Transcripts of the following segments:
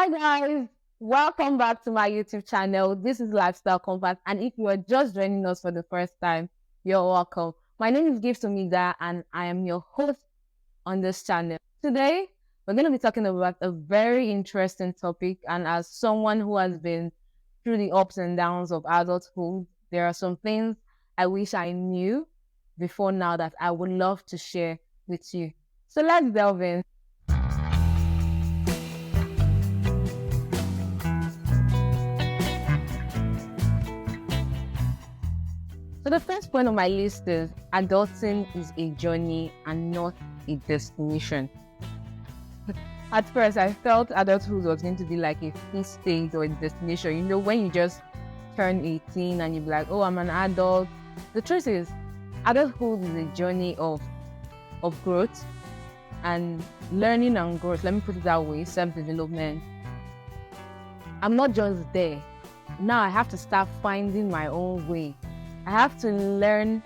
Hi guys, welcome back to my YouTube channel. This is Lifestyle Compass, and if you are just joining us for the first time, you're welcome. My name is Gift Omida, and I am your host on this channel. Today, we're going to be talking about a very interesting topic, and as someone who has been through the ups and downs of adulthood, there are some things I wish I knew before now that I would love to share with you. So let's delve in. So the first point on my list is adulting is a journey and not a destination. At first, I felt adulthood was going to be like a feast stage or a destination. You know, when you just turn 18 and you're like, oh, I'm an adult. The truth is, adulthood is a journey of growth and learning and growth. Let me put it that way, self-development. I'm not just there. Now I have to start finding my own way. I have to learn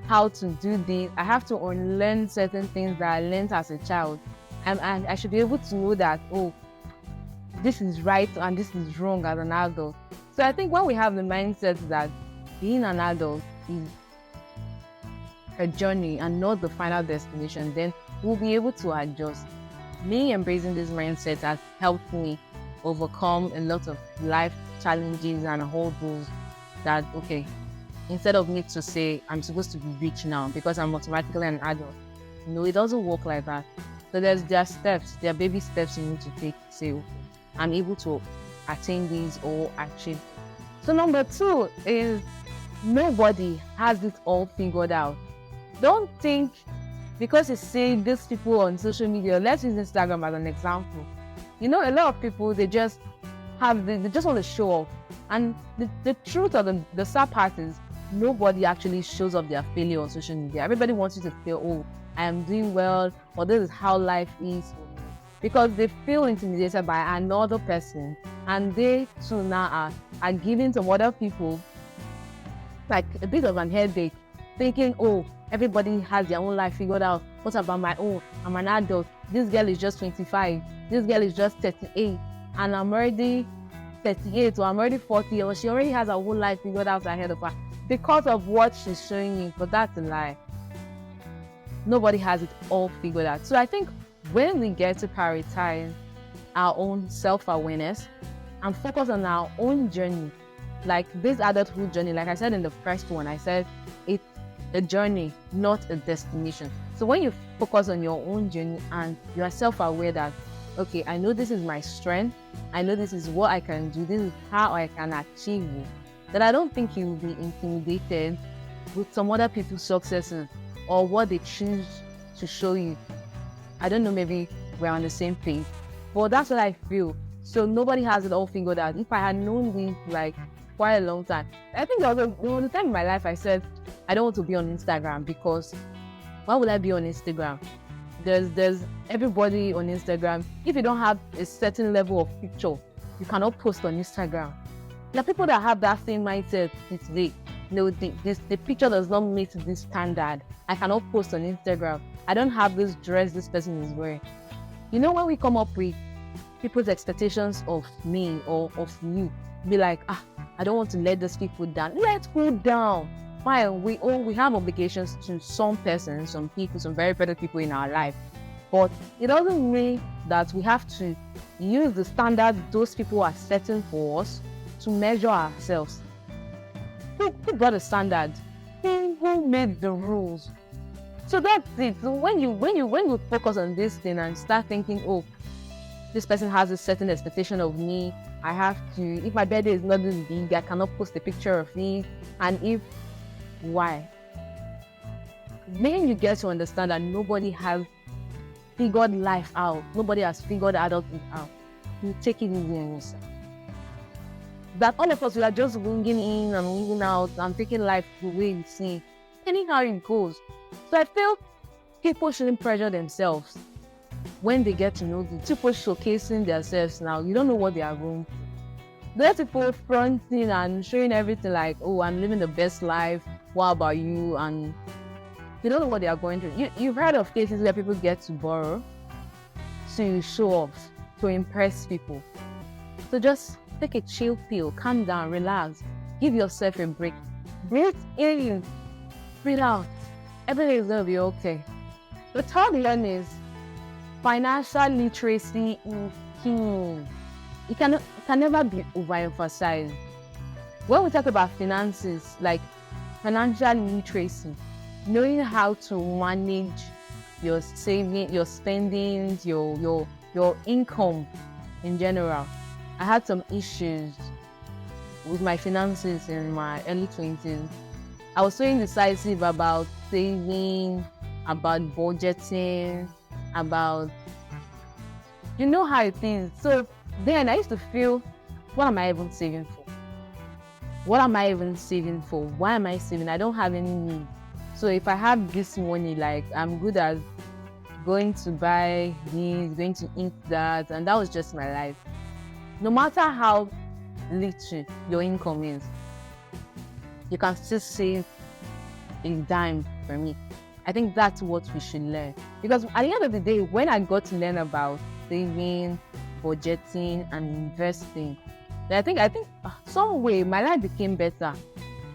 how to do this. I have to unlearn certain things that I learned as a child. And I should be able to know that, oh, this is right and this is wrong as an adult. So I think when we have the mindset that being an adult is a journey and not the final destination, then we'll be able to adjust. Me embracing this mindset has helped me overcome a lot of life challenges and hurdles that, okay, instead of me to say, I'm supposed to be rich now because I'm automatically an adult. No, it doesn't work like that. So there are steps, there are baby steps you need to take to say, okay, I'm able to attain these or achieve. So number 2 is nobody has it all figured out. Don't think because you see these people on social media, let's use Instagram as an example. You know, a lot of people, they just want to show off. And the truth of the sad part is, nobody actually shows up their failure on social media. Everybody wants you to feel, oh, I am doing well, or this is how life is for me. Because they feel intimidated by another person, and they too now are giving some other people like a bit of an headache, thinking, oh, everybody has their own life figured out. What about my own? I'm an adult. This girl is just 25. This girl is just 38. And I'm already 38, or I'm already 40, or she already has her whole life figured out ahead of her because of what she's showing you. But that's a lie. Nobody has it all figured out. So I think when we get to prioritize our own self-awareness and focus on our own journey, like this adulthood journey, like I said in the first one, I said it's a journey, not a destination. So when you focus on your own journey and you are self-aware that, okay, I know this is my strength, I know this is what I can do, this is how I can achieve it, then I don't think you will be intimidated with some other people's successes or what they choose to show you. I don't know, maybe we're on the same page, but that's what I feel. So nobody has it all figured out. If I had known this like quite a long time, I think there was a time in my life I said, I don't want to be on Instagram because why would I be on Instagram? There's everybody on Instagram. If you don't have a certain level of picture, you cannot post on Instagram. There are people that have that same mindset today. No, the picture does not meet this standard. I cannot post on Instagram. I don't have this dress this person is wearing. You know, when we come up with people's expectations of me or of you, be like, I don't want to let these people down. Let's go down. Fine, we have obligations to some persons, some people, some very better people in our life. But it doesn't mean that we have to use the standard those people are setting for us to measure ourselves. Who got a standard? Who made the rules? So that's it. So when you focus on this thing and start thinking, oh, this person has a certain expectation of me, I have to, if my birthday is not this big, I cannot post a picture of me. And why? Then you get to understand that nobody has figured life out. Nobody has figured adulthood out. You take it easy on yourself. That all of us, we are just winging in and winging out and taking life the way we see, anyhow it goes. So I feel people shouldn't pressure themselves when they get to know the people showcasing themselves now. You don't know what they are going through. There's people fronting and showing everything like, oh, I'm living the best life. What about you? And you don't know what they are going through. You've heard of cases where people get to borrow to show off, to impress people. So just take a chill pill, calm down, relax, give yourself a break. Breathe in, breathe out. Everything is going to be okay. The third one is financial literacy is key. It can never be overemphasized. When we talk about finances, like financial literacy, knowing how to manage your saving, your spendings, your income in general. I had some issues with my finances in my early 20s. I was so indecisive about saving, about budgeting, about, you know how it is. So then I used to feel, what am I even saving for? What am I even saving for? Why am I saving? I don't have any need. So if I have this money, like I'm good at going to buy this, going to eat that, and that was just my life. No matter how little your income is, you can still save a dime for me. I think that's what we should learn. Because at the end of the day, when I got to learn about saving, budgeting, and investing, then I think some way my life became better.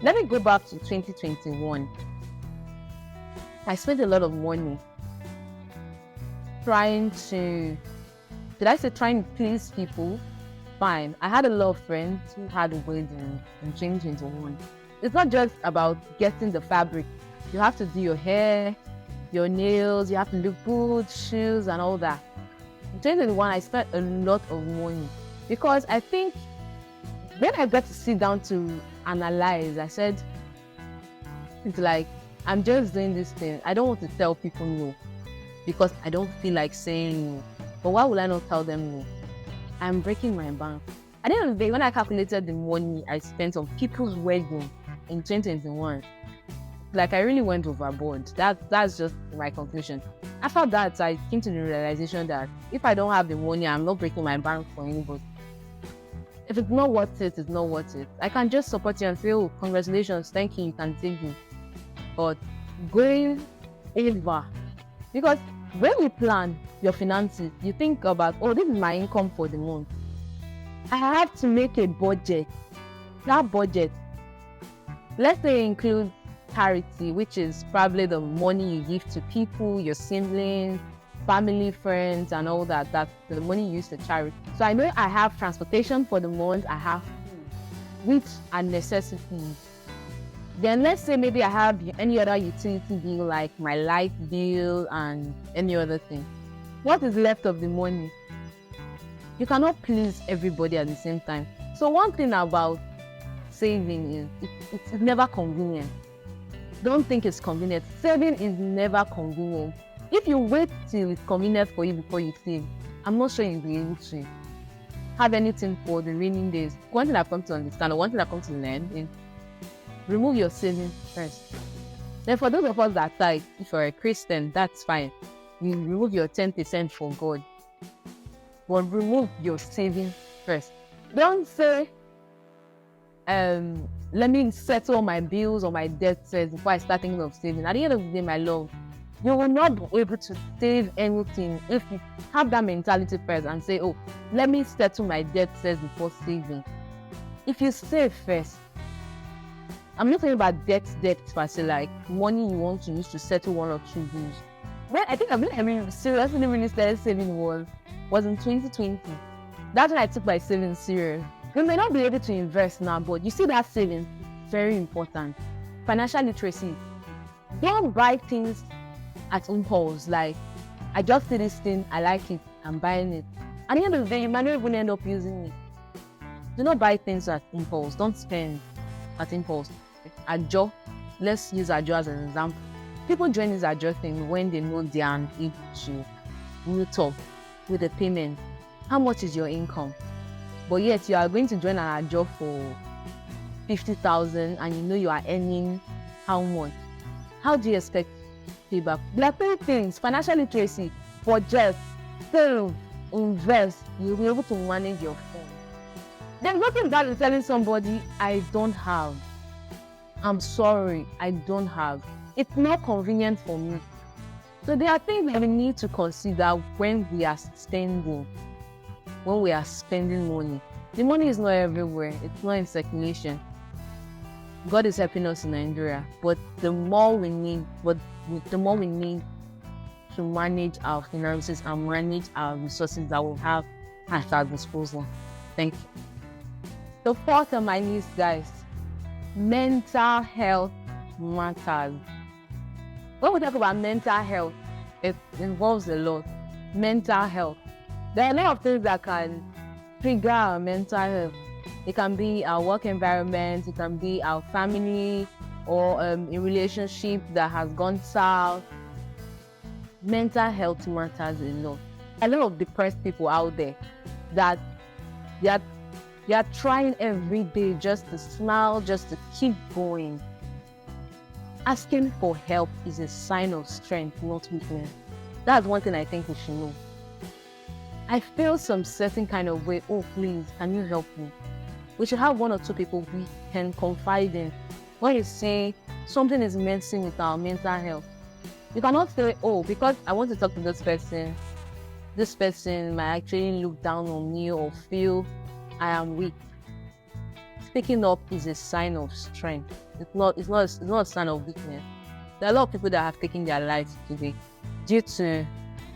Let me go back to 2021. I spent a lot of money trying to please people? Fine. I had a lot of friends who had weddings in 2021. It's not just about getting the fabric. You have to do your hair, your nails, you have to look good, shoes, and all that. In 2021, I spent a lot of money because I think when I got to sit down to analyze, I said, it's like, I'm just doing this thing. I don't want to tell people no because I don't feel like saying no. But why would I not tell them no? I'm breaking my bank. At the end of the day, when I calculated the money I spent on people's wedding in 2021, like I really went overboard. That's just my conclusion. After that, I came to the realization that if I don't have the money, I'm not breaking my bank for anybody. If it's not worth it, it's not worth it. I can just support you and say, oh, congratulations, thank you, you can take me. But going over, because when we plan your finances, you think about, oh, this is my income for the month. I have to make a budget. That budget, let's say, includes charity, which is probably the money you give to people, your siblings, family, friends, and all that. That's the money you use to charity. So I know I have transportation for the month, I have food, which are necessities. Then let's say maybe I have any other utility bill, like my light bill and any other thing. What is left of the money? You cannot please everybody at the same time. So one thing about saving is it's never convenient. Don't think it's convenient. Saving is never convenient. If you wait till it's convenient for you before you save, I'm not sure you'll be able to have anything for the raining days. One thing I've come to understand, or one thing I've come to learn is remove your savings first. Then for those of us that tithe, if you're a Christian, that's fine. You remove your 10% for God. But remove your savings first. Don't say, let me settle my bills or my debts first before I start thinking of saving. At the end of the day, my love, you will not be able to save anything if you have that mentality first and say, oh, let me settle my debt first before saving. If you save first, I'm not talking about debt per se, like money you want to use to settle one or two bills. Well, I think seriously really started saving was in 2020. That's when I took my savings serious. You may not be able to invest now, but you see that saving, very important. Financial literacy. Don't buy things at impulse. Like, I just see this thing, I like it, I'm buying it. At the end of the day, you might not even end up using it. Do not buy things at impulse. Don't spend at impulse. Ajo, let's use Ajo as an example. People join this Ajo thing when they know they are unable to meet up with the payment. How much is your income? But yet you are going to join an Ajo for 50,000 and you know you are earning how much? How do you expect payback? There are three things: financial literacy, budget, save, invest. You'll be able to manage your funds. There's nothing bad in telling somebody, I don't have. I'm sorry, I don't have. It's not convenient for me. So there are things that we need to consider when we are spending money. The money is not everywhere. It's not in circulation. God is helping us in Nigeria, but the more we need to manage our finances and manage our resources that we have at our disposal. Thank you. The fourth on my list, guys, mental health matters. When we talk about mental health, it involves a lot. Mental health. There are a lot of things that can trigger our mental health. It can be our work environment, it can be our family, or a relationship that has gone south. Mental health matters a lot. A lot of depressed people out there that they are trying every day just to smile, just to keep going. Asking for help is a sign of strength, not weakness. That's one thing I think we should know. I feel some certain kind of way, oh please, can you help me? We should have one or two people we can confide in. When you say something is messing with our mental health, you cannot say, oh, because I want to talk to this person might actually look down on me or feel I am weak. Speaking up is a sign of strength. It's not a sign of weakness. There are a lot of people that have taken their lives today due to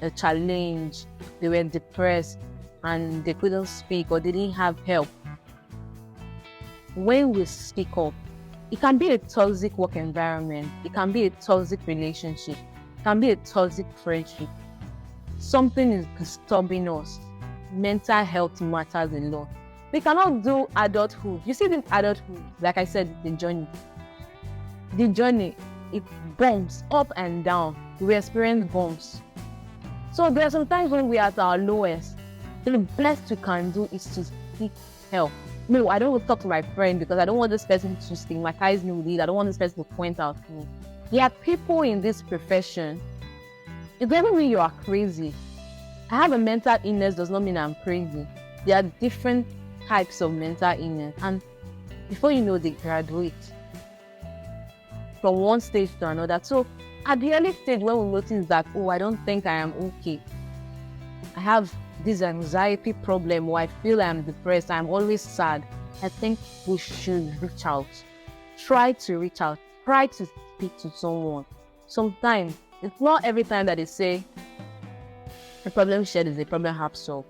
a challenge. They were depressed and they couldn't speak or they didn't have help. When we speak up, it can be a toxic work environment, it can be a toxic relationship, it can be a toxic friendship. Something is disturbing us. Mental health matters a lot. We cannot do adulthood. You see, this adulthood, like I said, the journey, it bumps up and down. We experience bumps. So there are some times when we are at our lowest. The best we can do is to seek help. No, I don't want to talk to my friend because I don't want this person to stigmatize me with it. I don't want this person to point out to me. There are people in this profession. It doesn't mean you are crazy. I have a mental illness does not mean I'm crazy. There are different types of mental illness, and before you know, they graduate from one stage to another. So at the early stage, when we notice that, oh, I don't think I am okay, I have this anxiety problem, or I feel I'm depressed, I'm always sad, I think we should reach out. Try to reach out. Try to speak to someone. Sometimes, it's not every time that they say, a problem shared is a problem half solved.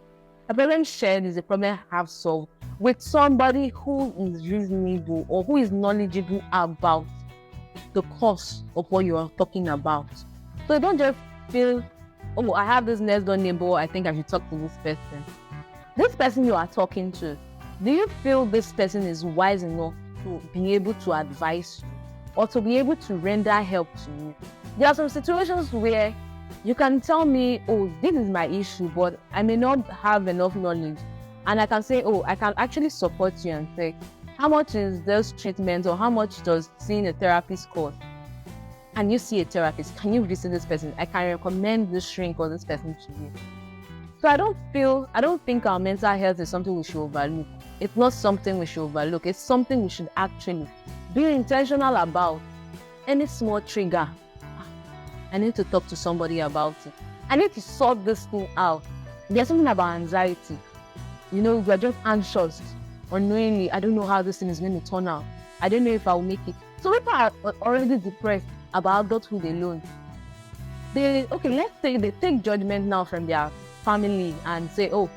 A problem shared is a problem half solved with somebody who is reasonable or who is knowledgeable about the cause of what you are talking about. So don't just feel, oh, I have this next door neighbor, I think I should talk to this person. This person you are talking to, do you feel this person is wise enough to be able to advise you or to be able to render help to you? There are some situations where you can tell me, oh, this is my issue, but I may not have enough knowledge. And I can say, oh, I can actually support you and say, how much is this treatment or how much does seeing a therapist cost? And you see a therapist, can you visit this person? I can recommend this shrink or this person to you. So I don't think our mental health is something we should overlook. It's not something we should overlook. It's something we should actually be intentional about. Any small trigger, I need to talk to somebody about it. I need to sort this thing out. There's something about anxiety. You know, we're just anxious unknowingly. I don't know how this thing is going to turn out. I don't know if I will make it. So people are already depressed about adulthood alone. Let's say they take judgment now from their family and say, oh,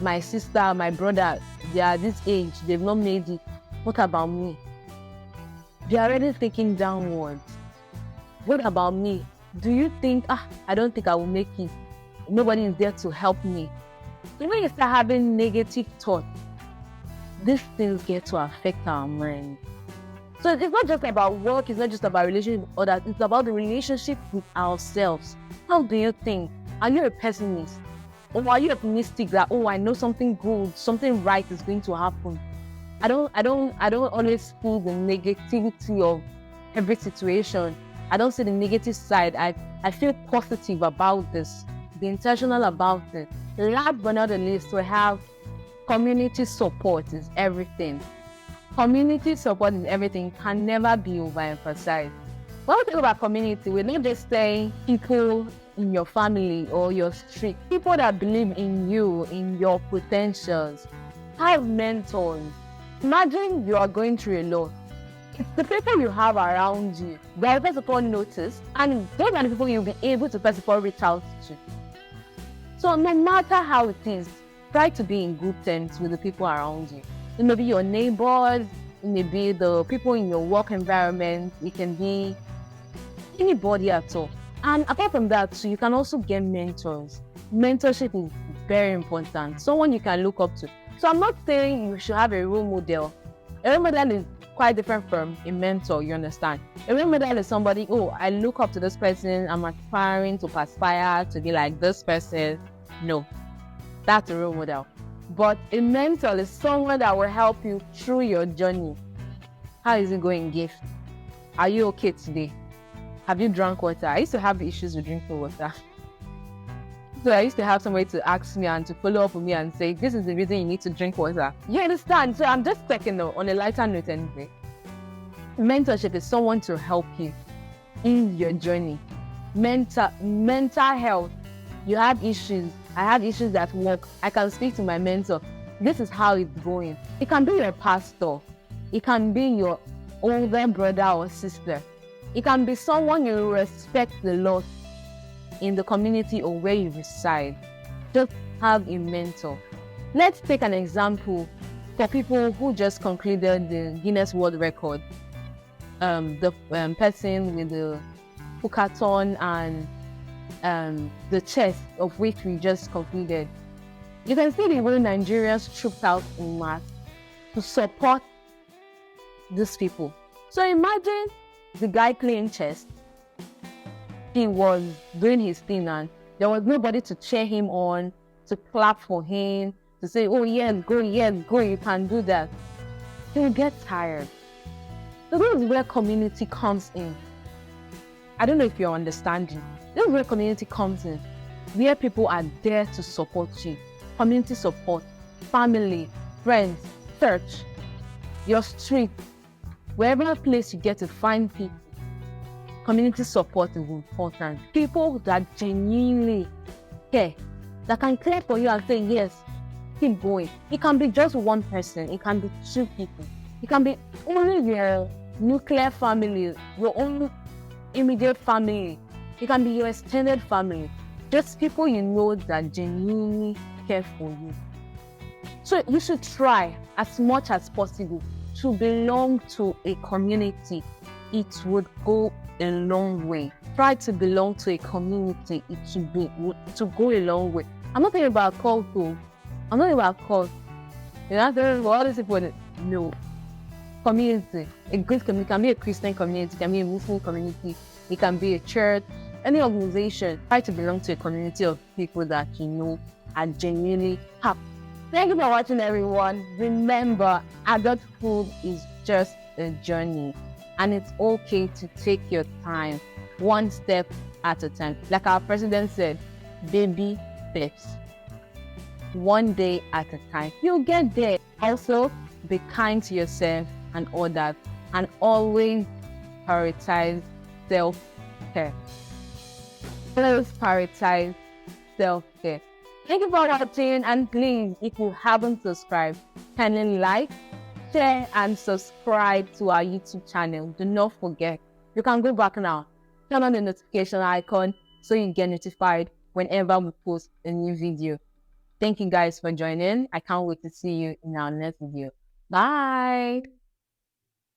my sister, my brother, they are this age, they've not made it. What about me? They're already thinking downwards. What about me? Do you think, I don't think I will make it. Nobody is there to help me. So when you start having negative thoughts, these things get to affect our mind. So it's not just about work, it's not just about relationship with others, it's about the relationship with ourselves. How do you think? Are you a pessimist? Or are you optimistic that, oh, I know something good, something right is going to happen? I don't always feel the negativity of every situation. I don't see the negative side. I feel positive about this. Be intentional about it. Last but not the least, we have community support is everything. Community support is everything, can never be overemphasized. When we talk about community, we're not just saying people in your family or your street, people that believe in you, in your potentials. Have mentors. Imagine you are going through a lot. It's the people you have around you that first of all notice, and those are the people you'll be able to first of all reach out to. So no matter how it is, try to be in good terms with the people around you. It may be your neighbors, it may be the people in your work environment, it can be anybody at all. And apart from that, so you can also get mentors. Mentorship is very important. Someone you can look up to. So I'm not saying you should have a role model. A role model is quite different from a mentor, you understand? A role model is somebody, oh, I look up to this person, I'm aspiring to aspire to be like this person. No, that's a role model. But a mentor is someone that will help you through your journey. How is it going, Gift? Are you okay today? Have you drunk water? I used to have issues with drinking water. So I used to have somebody to ask me and to follow up with me and say, this is the reason you need to drink water. You understand? So I'm just checking on a lighter note anyway. Mentorship is someone to help you in your journey. Mental health. You have issues. I have issues at work. I can speak to my mentor. This is how it's going. It can be your pastor. It can be your older brother or sister. It can be someone you respect a lot in the community or where you reside. Just have a mentor. Let's take an example for people who just concluded the Guinness World Record. The person with the hackathon and the chess of which we just concluded. You can see the way Nigerians trooped out in mass to support these people. So imagine the guy playing chess. He was doing his thing and there was nobody to cheer him on, to clap for him, to say, oh yes, go, you can do that. He will get tired. So this is where community comes in. I don't know if you're understanding. This is where community comes in, where people are there to support you. Community support, family, friends, church, your street, wherever place you get to find people. Community support is important. People that genuinely care, that can care for you and say, yes, keep going. It can be just one person. It can be two people. It can be only your nuclear family, your own immediate family. It can be your extended family. Just people you know that genuinely care for you. So you should try as much as possible to belong to a community. It would go a long way. Try to belong to a community. It should go a long way. I'm not talking about cult though. I'm not talking about cult. You're not talking about all these people. No. Community. A good community. It can be a Christian community. It can be a Muslim community. It can be a church. Any organization. Try to belong to a community of people that you know are genuinely happy. Thank you for watching, everyone. Remember, adulthood is just a journey. And it's okay to take your time, one step at a time. Like our president said, baby steps. One day at a time. You'll get there. Also, be kind to yourself and others. And always prioritize self-care. Always prioritize self-care. Thank you for watching. And please, if you haven't subscribed, kindly like, share and subscribe to our YouTube channel. Do not forget. You can go back now. Turn on the notification icon so you get notified whenever we post a new video. Thank you guys for joining. I can't wait to see you in our next video. Bye.